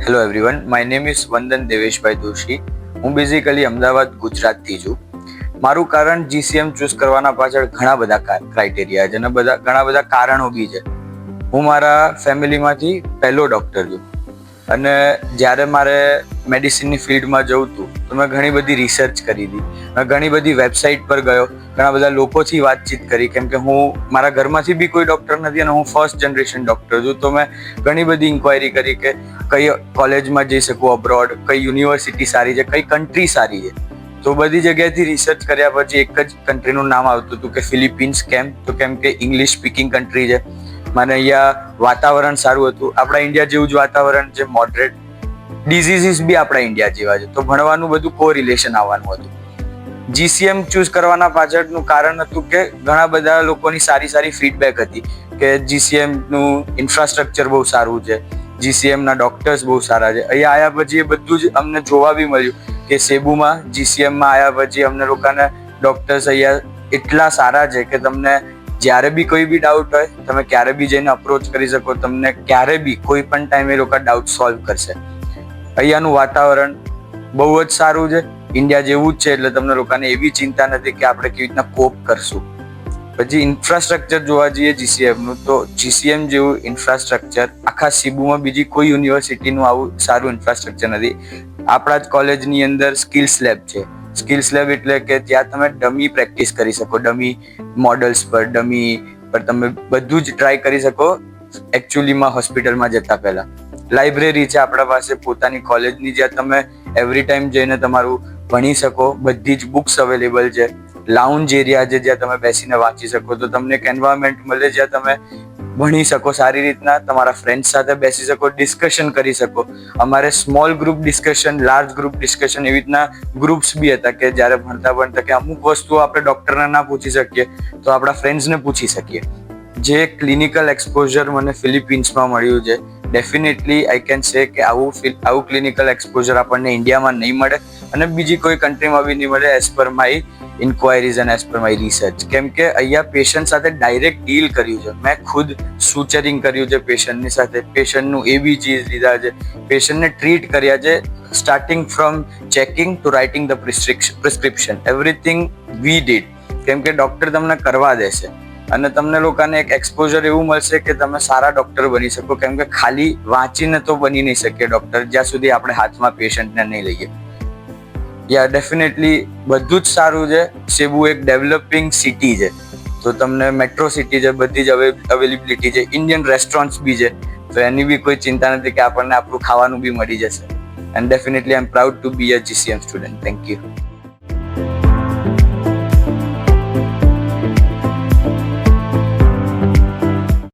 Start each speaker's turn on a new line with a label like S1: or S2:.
S1: Hello everyone, my name is વંદન દેવેશભાઈ દોશી. હું basically Ahmedabad ગુજરાતથી છું. મારું કારણ જીસીએમ ચૂઝ કરવાના પાછળ ઘણા બધા ક્રાઇટેરિયા છે અને ઘણા બધા કારણો બી છે. હું મારા ફેમિલીમાંથી પહેલો ડૉક્ટર છું અને જ્યારે મારે મેડિસિનની ફિલ્ડમાં જવું હતું તો મેં ઘણી બધી રિસર્ચ કરી હતી. મેં ઘણી બધી વેબસાઇટ પર ગયો, ઘણા બધા લોકોથી વાતચીત કરી, કેમ કે હું મારા ઘરમાંથી બી કોઈ ડૉક્ટર નથી અને હું ફર્સ્ટ જનરેશન ડૉક્ટર છું. તો મેં ઘણી બધી ઇન્ક્વાયરી કરી કે કઈ કોલેજમાં જઈ શકું અબ્રોડ, કઈ યુનિવર્સિટી સારી છે, કઈ કન્ટ્રી સારી છે. તો બધી જગ્યાએથી રિસર્ચ કર્યા પછી એક જ કન્ટ્રીનું નામ આવતું હતું કે ફિલિપિન્સ. કેમ કે ઇંગ્લિશ સ્પીકિંગ કન્ટ્રી છે. મને અહીંયા વાતાવરણ સારું હતું, આપણા ઇન્ડિયા જેવું જ વાતાવરણ છે, મોડરેટ. ડિઝીઝીસ બી આપણા ઇન્ડિયા જેવા છે, તો ભણવાનું બધું કોરિલેશન આવવાનું હતું. જીસીએમ ચૂઝ કરવાના પાછળનું કારણ હતું કે ઘણા બધા લોકોની સારી ફીડબેક હતી કે જીસીએમનું ઇન્ફ્રાસ્ટ્રક્ચર બહુ સારું છે, જીસીએમના ડોક્ટર્સ બહુ સારા છે. અહીંયા આવ્યા પછી એ બધું જ અમને જોવા બી મળ્યું કે સેબુમાં જીસીએમમાં આવ્યા પછી અમને લોકોને ડોક્ટર્સ અહીંયા એટલા સારા છે કે તમને જ્યારે બી કોઈ બી ડાઉટ હોય તમે ક્યારે બી જઈને અપ્રોચ કરી શકો. તમને ક્યારે બી કોઈ પણ ટાઈમે એ લોકો ડાઉટ સોલ્વ કરશે. અહીંયાનું વાતાવરણ બહુ જ સારું છે, ઇન્ડિયા જેવું જ છે, એટલે તમને લોકોને એવી ચિંતા નથી કે આપણે કેવી રીતના કોપ કરશું. પછી ઇન્ફ્રાસ્ટ્રક્ચર જોવા જઈએ જીસીએમનું, તો જીસીએમ જેવું ઇન્ફ્રાસ્ટ્રક્ચર આખા સીબુમાં બીજી કોઈ યુનિવર્સિટીનું આવું સારું ઇન્ફ્રાસ્ટ્રક્ચર નથી. આપણા જ કોલેજની અંદર સ્કિલ્સ લેબ છે. સ્કિલ્સ લેબ એટલે કે ત્યાં તમે ડમી પ્રેક્ટિસ કરી શકો, ડમી મોડલ્સ પર, ડમી પર તમે બધું જ ટ્રાય કરી શકો એકચ્યુઅલીમાં હોસ્પિટલમાં જતા પહેલા. લાઇબ્રેરી છે આપણા પાસે પોતાની કોલેજની, જ્યાં તમે એવરી ટાઈમ જઈને તમારું ભણી શકો, બધી જ બુક્સ અવેલેબલ છે. લાઉન્જ એરિયા છે જ્યાં તમે બેસીને વાંચી શકો, તો તમને એક એન્વાયરમેન્ટ મળે જ્યાં તમે ભણી શકો સારી રીતના, તમારા ફ્રેન્ડ્સ સાથે બેસી શકો, ડિસ્કશન કરી શકો. અમારે small group discussion, large group discussion એવી રીતના ગ્રુપ્સ બી હતા કે જ્યારે ભણતા કે અમુક વસ્તુઓ આપણે ડૉક્ટરને ના પૂછી શકીએ તો આપણા ફ્રેન્ડ્સને પૂછી શકીએ. જે ક્લિનિકલ એક્સપોઝર મને ફિલિપિન્સમાં મળ્યું છે, ડેફિનેટલી આઈ કેન સે કે આવું ક્લિનિકલ એક્સપોઝર આપણને ઇન્ડિયામાં નહીં મળે અને બીજી કોઈ કન્ટ્રીમાં બી નહીં મળે, એઝ પર માય ઇન્ક્વાયરીઝ અને એઝ પર માય રિસર્ચ. કેમ કે અહીંયા પેશન્ટ સાથે ડાયરેક્ટ ડીલ કર્યું છે. મેં ખુદ સુચરિંગ કર્યું છે પેશન્ટની સાથે, પેશન્ટનું એબીજીસ લીધા છે, પેશન્ટને ટ્રીટ કર્યા છે, starting from checking to writing the prescription, everything we did. કેમ કે ડૉક્ટર તમને કરવા દેશે અને તમને લોકોને એક એક્સપોઝર એવું મળશે કે તમે સારા ડૉક્ટર બની શકો. કેમ કે ખાલી વાંચીને તો બની નહીં શકીએ ડૉક્ટર, જ્યાં સુધી આપણે હાથમાં પેશન્ટને નહીં લઈએ. યા ડેફિનેટલી બધું જ સારું છે. સેબુ એક ડેવલપિંગ સિટી છે, તો તમને મેટ્રો સિટી છે, બધી જ અવેલેબિલિટી છે, ઇન્ડિયન રેસ્ટોરન્ટ્સ બી છે, તો એની બી કોઈ ચિંતા નથી કે આપણને આપણું ખાવાનું બી મળી જશે. And definitely I am proud to be a GCM student. Thank you.